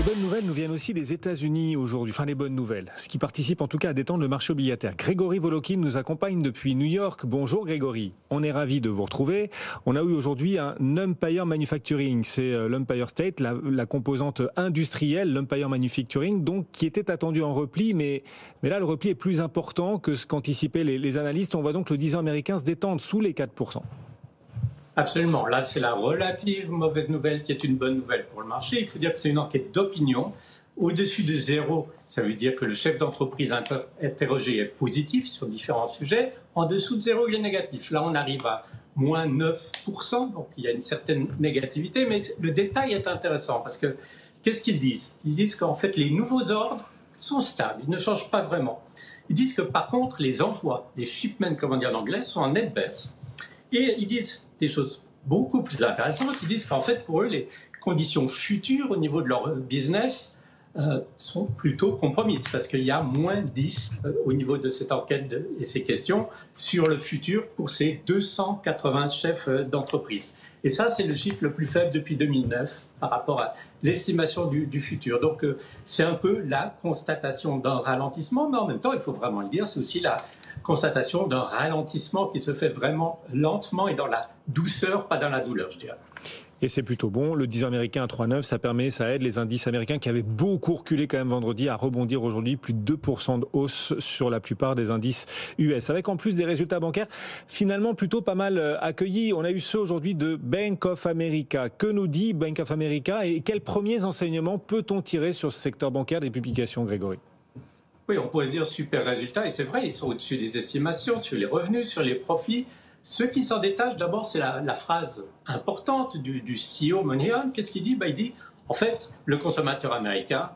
bonnes nouvelles nous viennent aussi des États-Unis aujourd'hui. Enfin, les bonnes nouvelles. Ce qui participe en tout cas à détendre le marché obligataire. Grégory Volokin nous accompagne depuis New York. Bonjour Grégory. On est ravis de vous retrouver. On a eu aujourd'hui un Empire Manufacturing. C'est l'Empire State, la composante industrielle, l'Empire Manufacturing, donc qui était attendu en repli. Mais là, le repli est plus important que ce qu'anticipaient les analystes. On voit donc le 10 ans américain se détendre sous les 4%. Absolument. Là, c'est la relative mauvaise nouvelle qui est une bonne nouvelle pour le marché. Il faut dire que c'est une enquête d'opinion. Au-dessus de 0, ça veut dire que le chef d'entreprise interrogé est positif sur différents sujets. En dessous de 0, il est négatif. Là, on arrive à moins 9%, donc il y a une certaine négativité. Mais le détail est intéressant parce que qu'est-ce qu'ils disent? Ils disent qu'en fait, les nouveaux ordres sont stables, ils ne changent pas vraiment. Ils disent que par contre, les envois, les shipments, comme on dit en anglais, sont en nette baisse. Et ils disent des choses beaucoup plus intéressantes. Ils disent qu'en fait, pour eux, les conditions futures au niveau de leur business sont plutôt compromises parce qu'il y a moins 10 au niveau de cette enquête et ces questions sur le futur pour ces 280 chefs d'entreprise. Et ça, c'est le chiffre le plus faible depuis 2009 par rapport à l'estimation du futur. Donc, c'est un peu la constatation d'un ralentissement, mais en même temps, il faut vraiment le dire, c'est aussi la constatation d'un ralentissement qui se fait vraiment lentement et dans la douceur, pas dans la douleur, je dirais. Et c'est plutôt bon. Le 10 américain à 3,9, ça aide les indices américains qui avaient beaucoup reculé quand même vendredi à rebondir aujourd'hui, plus de 2% de hausse sur la plupart des indices US. Avec en plus des résultats bancaires finalement plutôt pas mal accueillis. On a eu ceux aujourd'hui de Bank of America. Que nous dit Bank of America et quels premiers enseignements peut-on tirer sur ce secteur bancaire des publications, Grégory? Oui, on pourrait se dire super résultat, et c'est vrai, ils sont au-dessus des estimations, sur les revenus, sur les profits. Ce qui s'en détache, d'abord, c'est la phrase importante du CEO Moynihan. Qu'est-ce qu'il dit? Il dit, en fait, le consommateur américain,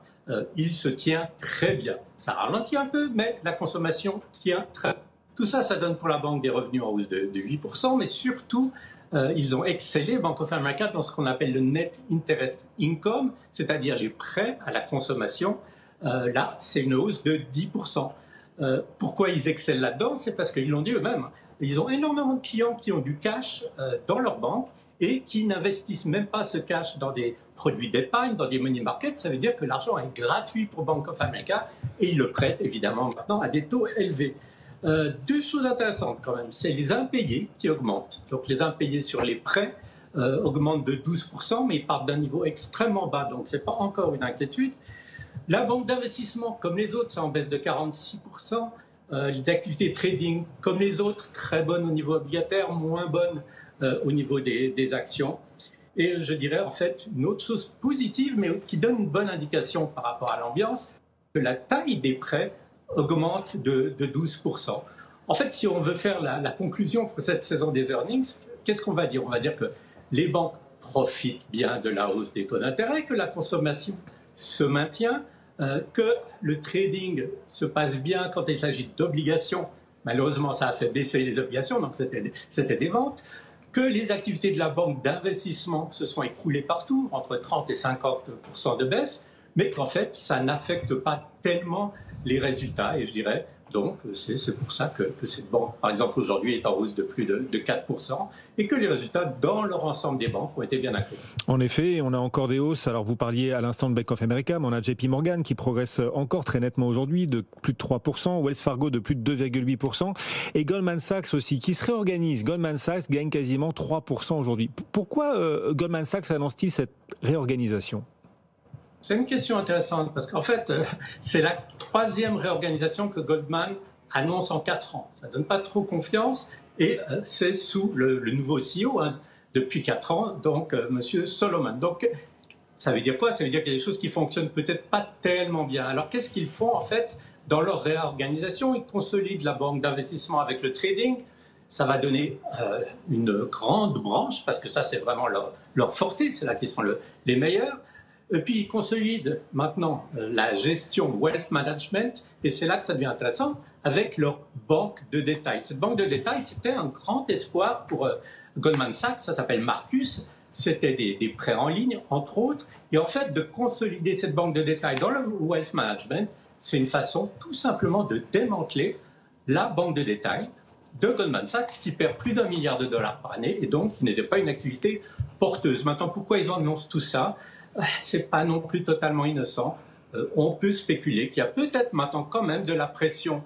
il se tient très bien. Ça ralentit un peu, mais la consommation tient très bien. Tout ça, ça donne pour la banque des revenus en hausse de 8%, mais surtout, ils ont excellé, Bank of America, dans ce qu'on appelle le Net Interest Income, c'est-à-dire les prêts à la consommation. Là, c'est une hausse de 10%. Pourquoi ils excellent là-dedans? C'est parce qu'ils l'ont dit eux-mêmes. Ils ont énormément de clients qui ont du cash dans leur banque et qui n'investissent même pas ce cash dans des produits d'épargne, dans des money markets. Ça veut dire que l'argent est gratuit pour Bank of America et ils le prêtent évidemment maintenant à des taux élevés. Deux choses intéressantes quand même, c'est les impayés qui augmentent. Donc les impayés sur les prêts augmentent de 12%, mais ils partent d'un niveau extrêmement bas, donc ce n'est pas encore une inquiétude. La banque d'investissement, comme les autres, c'est en baisse de 46%. Les activités trading, comme les autres, très bonnes au niveau obligataire, moins bonnes au niveau des actions. Et je dirais en fait une autre chose positive, mais qui donne une bonne indication par rapport à l'ambiance, que la taille des prêts augmente de 12%. En fait, si on veut faire la conclusion pour cette saison des earnings, qu'est-ce qu'on va dire? On va dire que les banques profitent bien de la hausse des taux d'intérêt, que la consommation se maintient, que le trading se passe bien quand il s'agit d'obligations. Malheureusement, ça a fait baisser les obligations, donc c'était des ventes. Que les activités de la banque d'investissement se sont écroulées partout, entre 30 et 50% de baisse, mais qu'en fait, ça n'affecte pas tellement les résultats. Et je dirais, donc, c'est pour ça que cette banque, par exemple, aujourd'hui, est en hausse de plus de 4%, et que les résultats dans leur ensemble des banques ont été bien accueillis. En effet, on a encore des hausses. Alors, vous parliez à l'instant de Bank of America, mais on a JP Morgan qui progresse encore très nettement aujourd'hui, de plus de 3%, Wells Fargo de plus de 2,8%, et Goldman Sachs aussi, qui se réorganise. Goldman Sachs gagne quasiment 3% aujourd'hui. Pourquoi Goldman Sachs annonce-t-il cette réorganisation? C'est une question intéressante parce qu'en fait, c'est la troisième réorganisation que Goldman annonce en 4 ans. Ça ne donne pas trop confiance et c'est sous le nouveau CEO depuis 4 ans, donc Monsieur Solomon. Donc, ça veut dire quoi? Ça veut dire qu'il y a des choses qui fonctionnent peut-être pas tellement bien. Alors, qu'est-ce qu'ils font en fait dans leur réorganisation? Ils consolident la banque d'investissement avec le trading. Ça va donner une grande branche parce que ça, c'est vraiment leur forté. C'est là qu'ils sont les meilleurs. Et puis, ils consolident maintenant la gestion wealth management, et c'est là que ça devient intéressant, avec leur banque de détail. Cette banque de détail, c'était un grand espoir pour Goldman Sachs, ça s'appelle Marcus, c'était des prêts en ligne, entre autres, et en fait, de consolider cette banque de détail dans le wealth management, c'est une façon tout simplement de démanteler la banque de détail de Goldman Sachs, qui perd plus d'1 milliard de dollars par année, et donc qui n'était pas une activité porteuse. Maintenant, pourquoi ils annoncent tout ça? c'est pas non plus totalement innocent. On peut spéculer qu'il y a peut-être maintenant quand même de la pression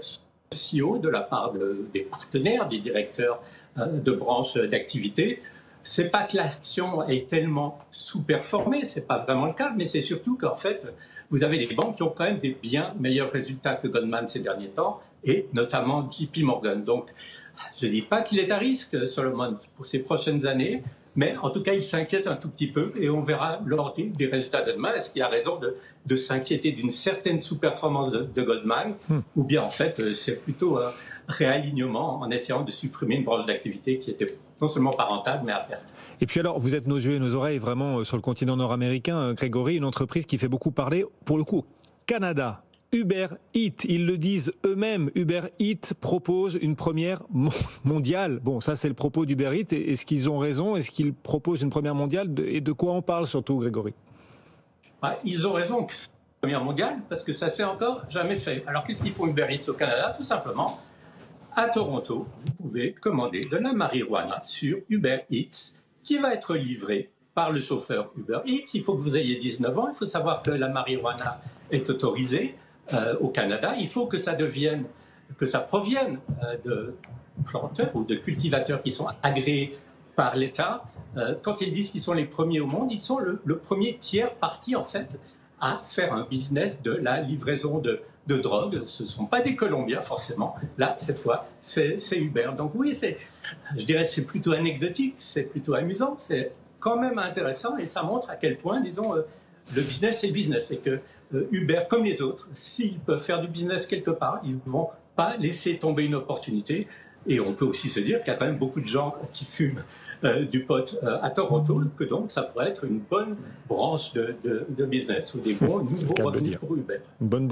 sur le CEO de la part des partenaires, des directeurs de branches d'activité. C'est pas que l'action est tellement sous-performée, c'est pas vraiment le cas, mais c'est surtout qu'en fait, vous avez des banques qui ont quand même des bien meilleurs résultats que Goldman ces derniers temps, et notamment JP Morgan. Donc, je ne dis pas qu'il est à risque, Solomon, pour ces prochaines années, mais en tout cas, il s'inquiète un tout petit peu, et on verra lors des résultats de demain, est-ce qu'il a raison de s'inquiéter d'une certaine sous-performance de Goldman, ou bien en fait, c'est plutôt un réalignement en essayant de supprimer une branche d'activité qui était non seulement pas rentable, mais à perte. Et puis alors, vous êtes nos yeux et nos oreilles vraiment sur le continent nord-américain, Grégory, une entreprise qui fait beaucoup parler, pour le coup, au Canada. Uber Eats, ils le disent eux-mêmes, Uber Eats propose une première mondiale. Bon, ça c'est le propos d'Uber Eats. Est-ce qu'ils ont raison? Est-ce qu'ils proposent une première mondiale? Et de quoi on parle surtout, Grégory? Ils ont raison que c'est une première mondiale, parce que ça s'est encore jamais fait. Alors qu'est-ce qu'ils font Uber Eats au Canada? Tout simplement, à Toronto, vous pouvez commander de la marijuana sur Uber Eats, qui va être livrée par le chauffeur Uber Eats. Il faut que vous ayez 19 ans. Il faut savoir que la marijuana est autorisée au Canada. Il faut que ça provienne de planteurs ou de cultivateurs qui sont agréés par l'État. Quand ils disent qu'ils sont les premiers au monde, ils sont le premier tiers parti en fait à faire un business de la livraison de drogue. Ce ne sont pas des Colombiens forcément. Là, cette fois, c'est Uber. Donc oui, je dirais c'est plutôt anecdotique, c'est plutôt amusant, c'est quand même intéressant et ça montre à quel point, disons, le business c'est le business et que Uber, comme les autres, s'ils peuvent faire du business quelque part, ils ne vont pas laisser tomber une opportunité. Et on peut aussi se dire qu'il y a quand même beaucoup de gens qui fument du pot à Toronto, que donc ça pourrait être une bonne branche de business ou des bons nouveaux revenus pour Uber. Une bonne